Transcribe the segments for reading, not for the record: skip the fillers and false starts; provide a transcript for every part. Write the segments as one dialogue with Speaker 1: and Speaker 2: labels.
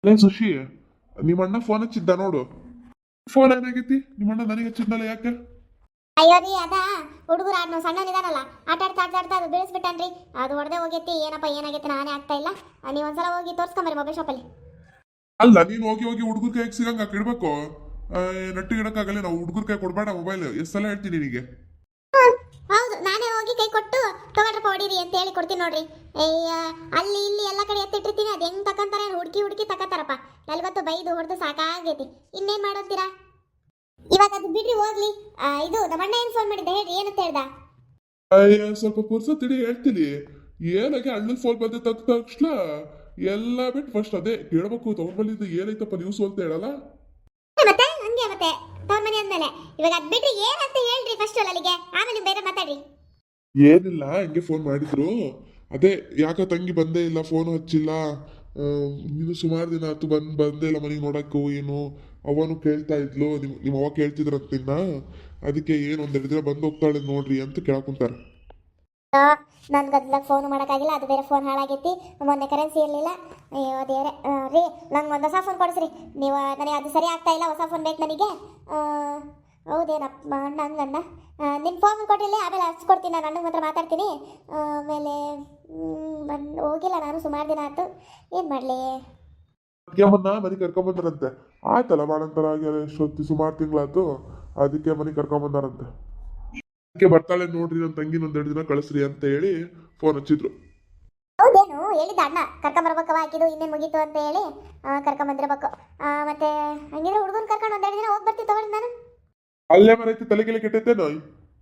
Speaker 1: ಲೇ ಸುಶಿ, ನಿಮ್ಮಣ್ಣ ಫೋನ್ ಹಚ್ಚಿದ್ದ ನೋಡು. ಫೋನ್ ಏನಾಗೈತಿ ನಿಮ್ಮಣ್ಣ ನನಗೆ ಹಚ್ಚಿದ್ನಲ್ಲ, ಯಾಕೆ?
Speaker 2: ಅಯ್ಯೋ ರೀ ಅದ ಹುಡುಗರು ಆಡ್ನೋ ಸಣ್ಣನಿದಾನಲ್ಲ ಆಟಾಡ್ತಾ ಅದು ಬೀಳಿಸ್ಬಿಟ್ಟನ್ರಿ. ಅದು ಹೊಡೆದೇ ಹೋಗೈತಿ. ಏನಪ್ಪ ಏನಾಗೈತಿ ನಾನೇ ಆಗ್ತಾ ಇಲ್ಲ. ನೀವು ಒಂದ್ಸಲ ಹೋಗಿ ತೋರ್ಸ್ಕೊಂಬರಿ ಮೊಬೈಲ್ ಶಾಪಲ್ಲಿ.
Speaker 1: ಅಲ್ಲ, ನೀನು ಹೋಗಿ ಹೋಗಿ ಹುಡುಗರ ಕೈಗೆ ಸಿಗಂಗ ಇಡ್ಬೇಕು. ನಟ್ಟಿಗೆ ಇಡಕ್ಕಾಗಲ್ಲ. ನಾವು ಹುಡುಗರ ಕೈ ಕೊಡ್ಬೇಡ ಮೊಬೈಲ್. ಎಷ್ಟು ಸಲ ಹೇಳ್ತೀನಿ ನಿನಗೆ.
Speaker 2: ಹೌದು, ನಾನೇ ಹೋಗಿ ಕೈ ಕೊಟ್ಟು ತಗೊಳ್ರಪ್ಪ ಹೊಡೀರಿ ಅಂತ ಹೇಳಿ ಕೊಡ್ತೀನಿ ನೋಡ್ರಿ. ಅಯ್ಯ, ಅಲ್ಲಿ ಇಲ್ಲಿ ಎಲ್ಲ ಕಡೆ ಎತ್ತಿಟ್ಟಿರ್ತೀನಿ. ಅದು ಹೆಂಗ್ ತಕೊಂತಾರೆ ಹುಡುಕಿ ತಕತಾರಪ್ಪ. ನಲ್ವತ್ತು ಬೈದು ಹೊಡೆದು ಸಾಕಾಗೈತಿ. ಇನ್ನೇನ್ ಮಾಡೋತೀರಾ? ಇವಾಗ ಅದು ಬಿಡ್ರಿ ಹೋಗ್ಲಿ. ಇದು ನಮ್ಮಣ್ಣ ಏನ್ ಫೋನ್ ಮಾಡಿದ್ದ ಹೇಳ್ರಿ, ಏನಂತ ಹೇಳ್ದ?
Speaker 1: ಸ್ವಲ್ಪ ಪುರ್ಸ ತಿಳಿ ಹೇಳ್ತೀನಿ. ಏನಾಗೆ ಅಣ್ಣನ ಫೋನ್ ಬಂದ ತಕ್ಷಣ ಎಲ್ಲ ಬಿಟ್ಟು ಫಸ್ಟ್ ಅದೇ ಕೇಳ್ಬೇಕು. ತವ್ರ ಮನೆಯಿಂದ ಏನೈತಪ್ಪ ನ್ಯೂಸ್ ಅಂತ ಹೇಳಲ್ಲ.
Speaker 2: ಮತ್ತೆ ಹಂಗೆ ಮತ್ತೆ ತವ್ರ ಮನೆ ಅಂದ್ಮೇಲೆ ಇವಾಗ ಅದ್ ಬಿಡ್ರಿ ಏನಂತ ಹೇಳ್ರಿ ಫಸ್ಟ್ ಅಲ್ಲಿಗೆ, ಆಮೇಲೆ ಬೇರೆ ಮಾತಾಡ್ರಿ.
Speaker 1: ಏನಿಲ್ಲ, ಹಂಗೆ ಫೋನ್ ಮಾಡಿದ್ರು. ಅದೇ ಯಾಕ ತಂಗಿ ಬಂದೇ ಇಲ್ಲ, ಫೋನ್ ಹಚ್ಚಿಲ್ಲ. ಇದು ಸುಮಾರು ದಿನ ಆಯ್ತು ಬಂದೇ ಇಲ್ಲ ಮನೆಗೆ ನೋಡಕ್ಕೂ ಏನು. ಅವನು ಕೇಳ್ತಾ ಇದ್ಲು, ನಿಮ್ಮ ಅವ್ವ ಕೇಳ್ತಿದ್ರಂತ ನಿನ್ನ. ಅದಕ್ಕೆ ಏನು ಒಂದೆರಡು ದಿನ ಬಂದು ಹೋಗ್ತಾಳೆ ನೋಡ್ರಿ ಅಂತ ಕೇಳಕೊಂತಾರೆ.
Speaker 2: ನನ್ಗೆ ಅದ್ಲಾಗ ಫೋನ್ ಮಾಡೋಕ್ಕಾಗಿಲ್ಲ. ಅದು ಬೇರೆ ಫೋನ್ ಹಾಳಾಗೈತಿ. ಮೊನ್ನೆ ಕರೆನ್ಸಿ ಇರಲಿಲ್ಲ. ಅಯ್ಯೋ ದೇವ್ರೆ. ರೀ ನಂಗೆ ಒಂದು ಹೊಸ ಫೋನ್ ಕೊಡಿಸ್ರಿ ನೀವು. ನನಗೆ ಅದು ಸರಿ ಆಗ್ತಾ ಇಲ್ಲ, ಹೊಸ ಫೋನ್ ಬೇಕು ನನಗೆ. ಹೌದೇನಪ್ಪ ಅಣ್ಣ ಹಂಗಣ್ಣ. ನಿನ್ನ ಫೋನ್ ಕೊಟ್ಟಿಲ್ಲ, ಆಮೇಲೆ ಹಚ್ಕೊಡ್ತೀನಿ. ನಾನು ಅಣ್ಣಗೆ ಮಾತ್ರ ಮಾತಾಡ್ತೀನಿ. ಆಮೇಲೆ ಹೋಗಿಲ್ಲ ನಾನು, ಸುಮಾರು ದಿನ ಆಯ್ತು. ಏನು ಮಾಡಲಿ?
Speaker 1: ಮನೆ ಕರ್ಕೊಂಬಂದಾರಂತೆ. ಆಯ್ತಲ್ಲ ಮಾಡಂತರ ಎಷ್ಟೊತ್ತಿ ಸುಮಾರು ತಿಂಗಳಾಯ್ತು. ಅದಕ್ಕೆ ಮನೆ ಕರ್ಕೊಂಬಂದಾರಂತೆ. ಅದಕ್ಕೆ ಬರ್ತಾಳೆ ನೋಡ್ರಿ ನನ್ನ ತಂಗಿನ ಒಂದೆರಡು ದಿನ ಕಳಿಸ್ರಿ ಅಂತ ಹೇಳಿ ಫೋನ್ ಹಚ್ಚಿದ್ರು.
Speaker 2: ಹೌದೇನು ಹೇಳಿದ್ದ ಅಣ್ಣ ಕರ್ಕೊಂಬರ್ಬೇಕವ ಹಾಕಿದ್ದು ಇನ್ನೇನು ಮುಗೀತು ಅಂತ ಹೇಳಿ ಕರ್ಕೊಂಬಂದಿರ್ಬೇಕು. ಮತ್ತೆ ಹಂಗಿದ್ರೆ ಹುಡುಗನ ಕರ್ಕೊಂಡು ಒಂದೆರಡು ದಿನ ಹೋಗಿ ಬರ್ತೀವಿ ತಗೊಳ್ಳಿ ನಾನು.
Speaker 1: ಅಲ್ಲೇ ಮರೈತಿ ತಲೆಗೆಲೆ ಕೆಟ್ಟೈತೇನು?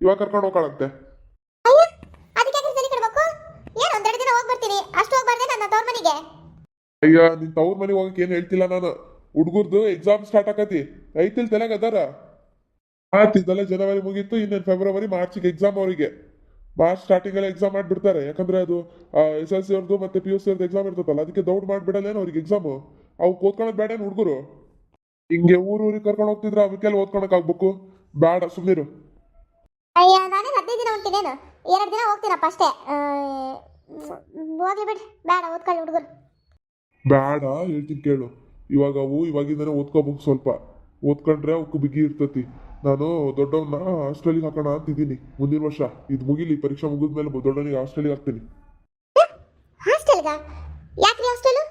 Speaker 1: ಇವಾಗ ಕರ್ಕೊಂಡು ಹೋಗ್ಕಾಳಂತೆ.
Speaker 2: ಅಯ್ಯ, ಅದಕ್ಕೆ ಯಾಕೆ ತಲೆ ಕೆಡಬೇಕು? ಏನು ಒಂದೆರಡು ದಿನ ಹೋಗಿ ಬರ್ತೀನಿ, ಅಷ್ಟು ಹೋಗ್ಬಾರ್ದೆ ನನ್ನ ತವ್ರ ಮನೆಗೆ?
Speaker 1: ಅಯ್ಯ, ನಿನ್ ತವ್ರ ಮನೆಗೆ ಹೋಗಕ್ಕೆ ಏನು ಹೇಳ್ತಿಲ್ಲ ನಾನು. ಹುಡುಗರ್ದು ಎಕ್ಸಾಮ್ ಸ್ಟಾರ್ಟ್ ಆಕತಿ ಐತಿಲ್ ತಲೆಗ ಅದಾರ. ಇದೆಲ್ಲ ಜನವರಿ ಮುಗೀತು, ಇನ್ನೇನು ಫೆಬ್ರವರಿ ಮಾರ್ಚಿಗೆ ಎಕ್ಸಾಮ್. ಅವರಿಗೆ ಮಾರ್ಚ್ ಸ್ಟಾರ್ಟಿಂಗ್ ಎಲ್ಲ ಎಕ್ಸಾಮ್ ಮಾಡಿಬಿಡ್ತಾರೆ. ಯಾಕಂದ್ರೆ ಅದು SSLC ಅವ್ರದ್ದು ಮತ್ತೆ PUC ಅವ್ರದ್ದು ಎಕ್ಸಾಮ್ ಇರ್ತದಲ್ಲ, ಅದಕ್ಕೆ ದೌಡ್ ಮಾಡಿಬಿಡಲ್ಲೇನು ಅವ್ರಿಗೆ ಎಕ್ಸಾಮು. ಅವು ಓದ್ಕೊಳೋದು ಬೇಡ ಏನು ಹುಡುಗರು. ಹಿಂಗೆ ಊರಿಗೆ ಕರ್ಕೊಂಡು ಹೋಗ್ತಿದ್ರೆ ಅವಕ್ಕೆಲ್ಲ ಓದ್ಕೊಳಕ್ ಆಗ್ಬೇಕು. ಬೇಡ, ಸುಮ್ಮನಿರು.
Speaker 2: ಅಯ್ಯ, ನಾನೇ 15 ದಿನ ಹೊಂಟೀನೇನು, 2 ದಿನ ಹೋಗ್ತೀನಪ್ಪ ಅಷ್ಟೇ. ಹೋಗ್ಲಿ ಬಿಡಿ, ಬೇಡ ಓದ್ಕೊಳ್ಳಿ ಹುಡುಗರು.
Speaker 1: ಬೇಡ, ಹೇಳ್ತೀನಿ ಕೇಳು. ಇವಾಗಿಂದನೇ ಓದ್ಕೋಬೇಕು. ಸ್ವಲ್ಪ ಓದ್ಕೊಂಡ್ರೆ ಅವಕ್ಕೂ ಬಿಗಿ ಇರ್ತತಿ. ನಾನು ದೊಡ್ಡವನ್ನ ಹಾಸ್ಟೆಲಿಗೆ ಹಾಕೋಣ ಅಂತಿದ್ದೀನಿ ಮುಂದಿನ ವರ್ಷ. ಇದು ಮುಗಿಲಿ, ಪರೀಕ್ಷೆ ಮುಗಿದ್ಮೇಲೆ ದೊಡ್ಡವನಿಗೆ ಹಾಸ್ಟೆಲಿಗೆ ಹಾಕ್ತೀನಿ.
Speaker 2: ಹಾಸ್ಟೆಲ್ಗ? ಯಾಕ್ರಿ ಹಾಸ್ಟೆಲ್?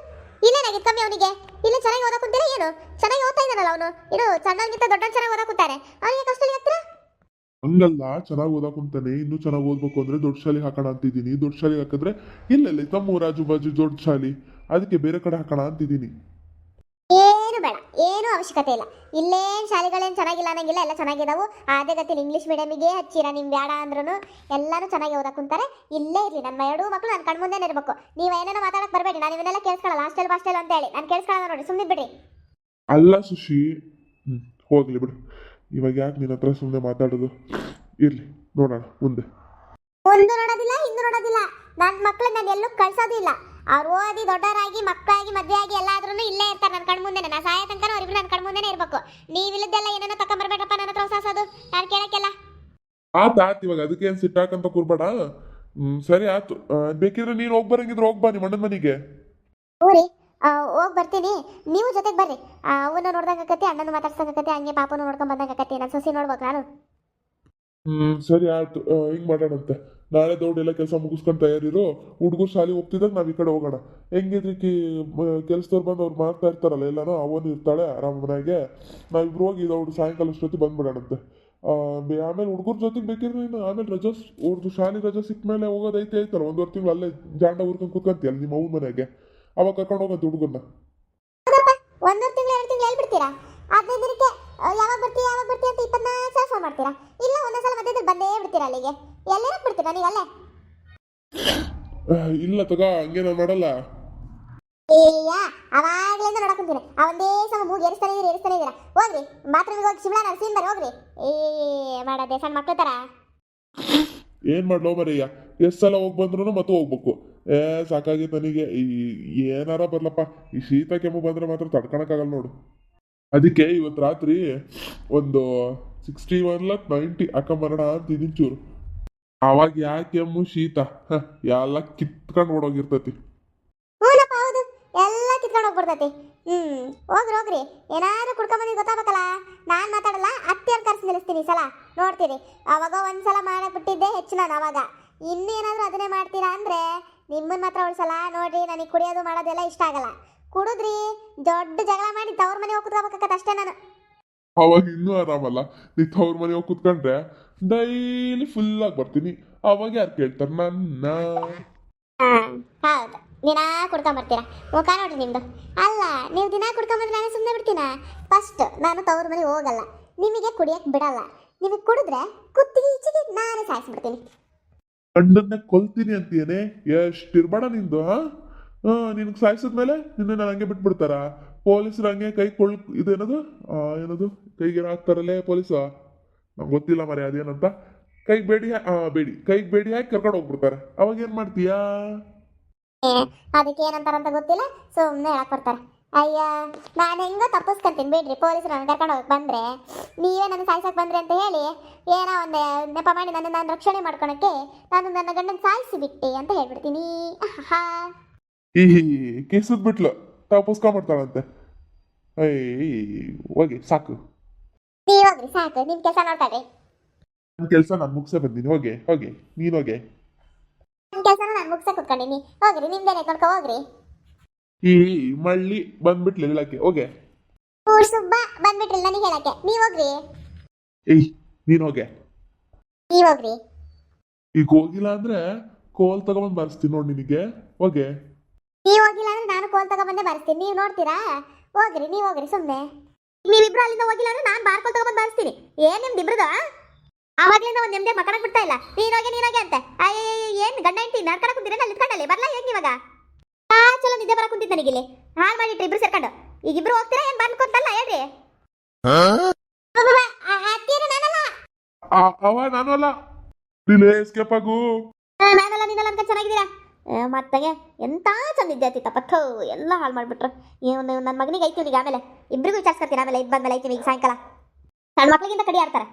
Speaker 2: ಇಲ್ಲೇನಾಗಿತ್ತು ಕಮ್ಮಿ ಅವನಿಗೆ? ಇಲ್ಲ ಚೆನ್ನಾಗಿ ಓದಕ್ಕಂತೀರಾ ಏನು? ಚೆನ್ನಾಗಿ ಓದ್ತಾ ಇದ್ದಾನಲ್ಲ ಅವನು. ಇದು ಸಣ್ಣವನಿಗಿಂತ ದೊಡ್ಡ ಚೆನ್ನಾಗಿ ಓದಕ್ಕಂತಾನೆ. ಅವನಿಗೆ ಹಾಸ್ಟೆಲ್ಗೆ ಹಾಕ್ತೀರಾ?
Speaker 1: ಹಂಗಲ್ಲ, ಚೆನ್ನಾಗಿ ಓದಾಕುಂತಾನೆ. ಇನ್ನೂ ಚೆನ್ನಾಗಿ ಓದ್ಬೇಕು ಅಂದ್ರೆ ದೊಡ್ಡ ಶಾಲೆಗೆ ಹಾಕೋಣ ಅಂತಿದ್ದೀನಿ. ದೊಡ್ಡ ಶಾಲೆಗೆ ಹಾಕಿದ್ರೆ ಇಲ್ಲ ತಮ್ಮ ರಾಜು ಬಾಜು ದೊಡ್ಡ ಶಾಲೆ, ಅದಕ್ಕೆ ಬೇರೆ ಕಡೆ ಹಾಕೋಣ ಅಂತಿದ್ದೀನಿ.
Speaker 2: ಏನು ಬೇಡ, ಏನು ಅವಶ್ಯಕತೆ ಇಲ್ಲ. ಇಲ್ಲೇನು ಶಾಲೆಗಳೇನು ಚೆನ್ನಾಗಿಲ್ಲ ಅನ್ನಂಗಿಲ್ಲ, ಎಲ್ಲ ಚೆನ್ನಾಗಿದಾವು. ಅದೇ ಗತಿ ಇಂಗ್ಲೀಷ್ ಮೀಡಿಯಮಿಗೆ ಹಚ್ಚಿರ. ನಿಮ್ ಬೇಡ ಅಂದ್ರೂ ಎಲ್ಲರೂ ಚೆನ್ನಾಗಿ ಓದಕ್ಕಂತಾರೆ. ಇಲ್ಲೇ ಇರಲಿ, ನನ್ನ ಎರಡೂ ಮಕ್ಕಳು ನನ್ನ ಕಣ್ಮುಂದೆ ಇರಬೇಕು. ನೀವು ಏನೇನೋ ಮಾತಾಡಕ್ ಬರಬೇಡಿ. ನಾನು ಇವನ್ನೆಲ್ಲ ಕೇಳಿಸ್ಕೊಳ್ಳಲ್ಲ. ಹಾಸ್ಟೆಲ್ ಅಂತ ಹೇಳಿ ನಾನು ಕೇಳಿಸ್ಕೊಳ್ಳಲ್ಲ ನೋಡಿ, ಸುಮ್ಮನೆ ಬಿಡ್ರಿ.
Speaker 1: ಅಲ್ಲ ಸುಶಿ, ಹೋಗ್ಲಿ ಬಿಡು. ಇವಾಗ ಯಾಕೆ ನಿನ್ನ ಹತ್ರ ಸುಮ್ಮನೆ ಮಾತಾಡೋದು? ಇರ್ಲಿ, ನೋಡೋಣ ಮುಂದೆ.
Speaker 2: ಒಂದು ನೋಡೋದಿಲ್ಲ, ಹಿಂದೆ ನೋಡೋದಿಲ್ಲ. ನನ್ನ ಮಕ್ಕಳನ್ನ ನಾನು ಎಲ್ಲೂ ಕಳ್ಸೋದಿಲ್ಲ. ಅವ್ರು ಓದಿ ದೊಡ್ಡವರಾಗಿ ಮಕ್ಕಳಾಗಿ ಮದುವೆ ಆಗಿ ಎಲ್ಲಾದ್ರೂ ಇಲ್ಲೇ ಇರ್ತಾರೆ ನನ್ನ ಕಣ್ಮುಂದೆನೆ. ನಾ ಸಾಯ ತನಕ ಅವ್ರಿಬ್ರು ನನ್ನ ಕಣ್ಮುಂದೆನೆ ಇರಬೇಕು. ನೀವಿಲ್ಲದೆಲ್ಲ ಏನೇನೋ ತಕೊಂಬರ್ಬೇಕಪ್ಪ ನನ್ನ ಹತ್ರ ಹೊಸದು. ನಾನು ಕೇಳಕ್ಕೆಲ್ಲ
Speaker 1: ಆತು. ಇವಾಗ ಅದಕ್ಕೆ ಏನು ಸಿಟ್ಟಾಕಂತ ಕೂರ್ಬೇಡ. ಸರಿ ಆಯ್ತು. ಬೇಕಿದ್ರೆ ನೀನು ಹೋಗಿ ಬರಂಗಿದ್ರೆ ಹೋಗ್ಬಾ ನಿಮ್ಮ ಅಣ್ಣನ ಮನೆಗೆ.
Speaker 2: ಊರಿ ಹೋಗಿ ಬರ್ತೀನಿ, ನೀವು ಜೊತೆಗೆ ಬರ್ರಿ. ಅವನು ನೋಡ್ದಂಗೆ ಆಕತಿ, ಅಣ್ಣನ ಮಾತಾಡ್ಸಂಗಕತಿ, ಹಂಗೆ ಪಾಪನು ನೋಡ್ಕೊಂಡ್ ಬಂದಂಗೆ ಆಕತಿ. ನನ್ನ ಸೊಸಿ ನೋಡ್ಬೇಕು ನಾನು.
Speaker 1: ಸರಿ ಆಯ್ತು. ಹಿಂಗೆ ಮಾಡೋಣಂತೆ. ನಾಳೆ ದೌಡೆಲ್ಲ ಕೆಲಸ ಮುಗಿಸ್ಕೊಂಡು ತಯಾರಿರು. ಹುಡುಗರು ಶಾಲೆಗೆ ಹೋಗ್ತಿದ್ದಾಗ ನಾವು ಈ ಕಡೆ ಹೋಗೋಣ. ಹೆಂಗಿದ್ರಿ ಕೆಲಸದವ್ರು ಬಂದು ಅವ್ರು ಮಾಡ್ತಾ ಇರ್ತಾರಲ್ಲ ಎಲ್ಲಾನು, ಅವನು ಇರ್ತಾಳೆ ಆರಾಮ ಮನೆಗೆ. ನಾವಿಬ್ರು ಹೋಗಿ ದೌಡು ಸಾಯಂಕಾಲ ಅಷ್ಟೊತ್ತಿ ಬಂದ್ಬಿಡೋಣಂತೆ. ಆಮೇಲೆ ಹುಡುಗರ ಜೊತೆಗೆ ಬೇಕಿದ್ರೆ ನೀನು ಆಮೇಲೆ ರಜಾ ಅವ್ರದ್ದು ಶಾಲೆ ರಜಾ ಸಿಕ್ಕ ಮೇಲೆ ಹೋಗೋದೈತೆ ಐತಲ್ಲ, 1.5 ತಿಂಗಳು ಅಲ್ಲೇ ಜಾಂಡ ಊರ್ಕೊಂಡು ಕೂತ್ಕೊಂತೀಯಲ್ಲ ನಿಮ್ಮ ಅವ್ನ ಮನೆಗೆ. ಅವಾಗ ಕರ್ಕೊಂಡು ಹೋಗಂತೆ ಹುಡುಗನ್ನ.
Speaker 2: 1 ತಿಂಗಳು 2 ತಿಂಗಳು ಹೇಳ್ಬಿಡ್ತೀರಾ? 15 ದಿನಕ್ಕೆ ಯಾವಾಗ ಬರ್ತೀಯ ಅಂತ 24 ಸಲ ಫೋನ್ ಮಾಡ್ತೀರಾ? ಇಲ್ಲ ಒಂದೊಂದ್ಸಲ ಮಧ್ಯದಲ್ಲಿ ಬಂದೇ ಬಿಡ್ತೀರಾ ಅಲ್ಲಿಗೆ. ಎಲ್ಲೇ ಬಿಡ್ತೀರಾ ನೀವು ಅಲ್ಲೇ?
Speaker 1: ಇಲ್ಲ ತಗ, ಹಂಗೆ ನಾನು ಮಾಡಲ್ಲ.
Speaker 2: ಅವಾಗ್ಲಿಂದ ನೋಡಕೊಂತೀನಿ. ಒಂದೇ ಸಮ ಮೂಗಿ ಏರಿಸ್ತಾನೆ ಇದೀರಾ. ಹೋಗ್ರಿ ಬಾತ್ರೂಮಿಗೆ ಹೋಗಿ ಶಿವಳ ನರ್ಸಿಂಗ್ ಬರ್ರಿ ಹೋಗ್ರಿ. ಮಾಡೋದೇ ಸಣ್ಣ ಮಕ್ಳ ತರ.
Speaker 1: ಏನ್ ಮಾಡ್ಲೋ ಮರಯ್ಯ, ಎಷ್ಟು ಸಲ ಹೋಗಿ ಬಂದ್ರು ಮತ್ತೆ ಹೋಗ್ಬೇಕು. ಸಾಕಾಗಿ ನನಗೆ. ಏನಾರ ಬರ್ಲಪ್ಪ, ಈ ಶೀತ ಕೆಮ್ಮು ಬಂದ್ರೆ ಮಾತ್ರ ತಡ್ಕೊಳಕ್ಕಾಗಲ್ಲ ನೋಡು. ಅದಕ್ಕೆ ಇವತ್ತು ರಾತ್ರಿ ಒಂದು 61-90 ಹಾಕೊಂಬರೋಣ ಅಂತಿದ್ದೀನಿ ಚೂರು. ಅವಾಗ ಯಾಕೆ ಕೆಮ್ಮು ಶೀತ ಎಲ್ಲ ಕಿತ್ಕೊಂಡು ಓಡೋಗಿರ್ತತಿ.
Speaker 2: ಹೌದು, ಎಲ್ಲ ಕಿತ್ಕೊಂಡು ಹೋಗ್ಬಿಡ್ತೈತಿ. ಹೋಗ್ರಿ ಹೋಗ್ರಿ, ಏನಾದ್ರು ಕುಡ್ಕೊಂಬಂದಿದ್ದು ಗೊತ್ತಾಗಬೇಕಲ್ಲ. ನಾನು ಮಾತಾಡಲ್ಲ, ಅತ್ತೆಯನ್ನು ಕರ್ಸಿ ನಿಲ್ಲಿಸ್ತೀನಿ ಈ ಸಲ. ನೋಡ್ತೀರಿ, ಅವಾಗ ಒಂದ್ಸಲ ಮಾಡಬಿಟ್ಟಿದ್ದೆ ಹೆಚ್ಚು ನಾನು. ಅವಾಗ ಇನ್ನೂ ಏನಾದರೂ ಅದನ್ನೇ ಮಾಡ್ತೀರಾ ಅಂದರೆ ನಿಮ್ಮನ್ನ ಮಾತ್ರ ಉಳಿಸಲ್ಲ. ನೋಡ್ರಿ, ನನಗೆ ಕುಡಿಯೋದು ಮಾಡೋದೆಲ್ಲ ಇಷ್ಟ ಆಗಲ್ಲ. ಕುಡಿದ್ರಿ ದೊಡ್ಡ ಜಗಳ ಮಾಡಿ ತವ್ರ ಮನೆ ಹೋಗಿ ಕುತ್ಕೋಬೇಕತ್ತ ಅಷ್ಟೇ ನಾನು.
Speaker 1: ಅವಾಗ ಇನ್ನೂ ಆರಾಮಲ್ಲ. ನೀ ತವ್ರ ಮನೆ ಹೋಗಿ ಕುತ್ಕೊಂಡ್ರೆ ಡೈಲಿ ಫುಲ್ಲಾಗಿ ಬರ್ತೀನಿ. ಅವಾಗ ಯಾರು ಕೇಳ್ತಾರೆ ನನ್ನ?
Speaker 2: ಹೌದು, ದಿನಾ ಕುಡ್ಕೊಂಬರ್ತೀರಾ. ಮುಖ ನೋಡ್ರಿ ನಿಮ್ದು. ಅಲ್ಲ, ನೀವು ದಿನಾ ಕುಡ್ಕೊಂಬಂದ್ರೆ ನಾನೇ ಸುಮ್ಮನೆ ಬಿಡ್ತೀನಾ? ಫಸ್ಟ್ ನಾನು ತವ್ರ ಮನೆ ಹೋಗಲ್ಲ, ನಿಮಗೆ ಕುಡಿಯಕ್ಕೆ ಬಿಡಲ್ಲ. ನಿಮಗೆ ಕುಡಿದ್ರೆ ಕುತ್ತಿಗೆ ಈಚೆಗೆ ನಾನೇ ಸಾಯಿಸ್ಬಿಡ್ತೀನಿ.
Speaker 1: ಗಂಡನ್ನೇ ಕೊಲ್ತೀನಿ ಅಂತೀಯನೇ? ಎಷ್ಟಿರ್ಬೇಡ ನಿಂದು. ನಿನ್ಗೆ ಸಾಯಿಸಿದ್ಮೇಲೆ ನಿನ್ನ ನಾನು ಹಂಗೆ ಬಿಟ್ಬಿಡ್ತಾರ? ಪೊಲೀಸರು ಹಂಗೆ ಕೈ ಇದೇನದು ಏನದು ಕೈಗೆ ಹಾಕ್ತಾರಲ್ಲೇ ಪೊಲೀಸು? ನಂಗೆ ಗೊತ್ತಿಲ್ಲ ಮರೆ ಅದೇನಂತ. ಕೈಗೆ ಬೇಡಿ ಹಾಕಿ ಕರ್ಕೊಂಡು ಹೋಗ್ಬಿಡ್ತಾರೆ. ಅವಾಗ ಏನು ಮಾಡ್ತೀಯಾ?
Speaker 2: ಅದಕ್ಕೆ ಏನಂತಾರಂತ ಗೊತ್ತಿಲ್ಲ, ಸುಮ್ಮನೆ ಹೇಳಕ್ ಬರ್ತಾರೆ. ಅಯ್ಯ, ನಾನು ಹೆಂಗೋ ತಪ್ಪಿಸ್ಕೊಂತೀನಿ ಬಿಡ್ರಿ. ಪೊಲೀಸರು ನನ್ನ ಕರ್ಕೊಂಡು ಹೋಗಿ ಬಂದರೆ ನೀವೇ ನನ್ನ ಸಾಯಿಸಕ್ಕೆ ಬಂದ್ರಿ ಅಂತ ಹೇಳಿ ಏನೋ ಒಂದು ನೆಪ ಮಾಡಿ ನಾನು ರಕ್ಷಣೆ ಮಾಡ್ಕೊಳಕ್ಕೆ ನಾನು ನನ್ನ ಗಂಡನ ಸಾಯಿಸಿಬಿಟ್ಟೆ ಅಂತ ಹೇಳ್ಬಿಡ್ತೀನಿ.
Speaker 1: ಈ ಕೇಸದ್ ಬಿಟ್ಲು ತಪ್ಪಿಸ್ಕೊಂಡ್ಬಿಡ್ತಾಳಂತೆ. ಹೋಗಿ ಸಾಕು,
Speaker 2: ನೀವು ಹೋಗ್ರಿ ಸಾಕು, ನಿಮ್ಮ ಕೆಲಸ ನೋಡ್ತಾಳ್ರಿ.
Speaker 1: ನನ್ನ ಕೆಲಸ ನಾನು ಮುಗಿಸೇ ಬಂದೀನಿ. ಹೋಗಿ ನೀನು ಹೋಗಿ.
Speaker 2: ನಿಮ್ಮ ಕೆಲಸನ ನಾನು ಮುಗಿಸೇ ಕುತ್ಕೊಂಡಿನಿ. ಹೋಗ್ರಿ, ನಿಮ್ದೇನೆ ಕರ್ಕೊ ಹೋಗ್ರಿ.
Speaker 1: ಈ ಮಳ್ಳಿ ಬಂದ್ಬಿಟ್ಲಿ ಹೇಳಕ್ಕೆ. ಹೋಗೆ
Speaker 2: ಊರ್ ಸುಬ್ಬ ಬಂದ್ಬಿಟ್ರಿಲ್ಲ ನನಗೆ ಹೇಳಕ್ಕೆ. ನೀವು ಹೋಗ್ರಿ.
Speaker 1: ನೀನು ಹೋಗೆ.
Speaker 2: ನೀವು ಹೋಗ್ರಿ.
Speaker 1: ಈಗ ಹೋಗಿಲ್ಲ ಅಂದ್ರೆ ಕೋಲ್ ತಗೊಂಬಂದು ಬಾರಿಸ್ತೀನಿ ನೋಡಿ ನಿನಗೆ. ಹೋಗೆ.
Speaker 2: ನೀವು ಹೋಗಿಲ್ಲ ಅಂದ್ರೆ ನಾನು ಕೋಲ್ ತಗೊಂಬಂದೆ ಬಾರಿಸ್ತೀನಿ. ನೀವು ನೋಡ್ತೀರಾ? ಹೋಗ್ರಿ, ನೀವು ಹೋಗ್ರಿ ಸುಮ್ಮನೆ. ನೀವಿಬ್ರು ಅಲ್ಲಿಂದ ಹೋಗಿಲ್ಲ ಅಂದ್ರೆ ನಾನು ಬಾರ್ಕೋಲ್ ತಗೊಂಬಂದು ಬಾರಿಸ್ತೀನಿ. ಏನ್ ನಿಮ್ದು ಇಬ್ರದು? ಆವಾಗ್ಲಿಂದ ಒಂದು ನೆಮ್ಮದಿ ಮಕ್ಕಳಕ್ಕೆ ಬಿಡ್ತಾ ಇಲ್ಲ. ನೀನೋಗೆ ಅಂತ. ಏನ್ ಗಂಡ ಹೆಂಡತಿ ನಡ್ಕಡಕ್ ಕುಂತೀರ ಅಲ್ಲಿ ಇಟ್ಕೊಂಡಲ್ಲಿ ಬರ್ಲಾ ಹೆಂಗ್ ಇವಾಗ? ಚಲೋ ನಿದ್ದೆ ಬರಕ್ ಕುಂತಿದ್ದ ನನಗಿಲ್ಲಿ. ಹಾಳು ಮಾಡಿಟ್ರಿ ಇಬ್ರು ಸೇರ್ಕೊಂಡು. ಈಗ ಇಬ್ರು ಹೋಗ್ತೀರಾ ಏನ್ ಬಂದ್ಕೊಂತಲ್ಲ ಹೇಳ್ರಿ.
Speaker 1: ಅವ ನಾನು ಅಲ್ಲ. ರಿಲೇ ಎಸ್ಕೇಪ್ ಆಗು.
Speaker 2: ನಾನಲ್ಲ ನೀನಲ್ಲ ಅಂತ ಚೆನ್ನಾಗಿದ್ದೀರಾ? ಮತ್ತಗೆ ಎಂತ ಚಂದಿದ್ದೆ ಆಯ್ತಿತ್ತಪ್ಪ. ಥೋ, ಎಲ್ಲ ಹಾಳು ಮಾಡ್ಬಿಟ್ರು. ನನ್ನ ಮಗನಿಗೆ ಐತಿ ಈಗ. ಆಮೇಲೆ ಇಬ್ರಿಗೂ ವಿಚಾರಿಸ್ಕೊತೀನಿ. ಆಮೇಲೆ ಇದು ಬಂದ್ಮೇಲೆ ಐತಿ ಈಗ ಸಾಯಂಕಾಲ. ಸಣ್ಣ ಮಕ್ಳಿಗಿಂತ ಕಡಿ ಆಡ್ತಾರೆ.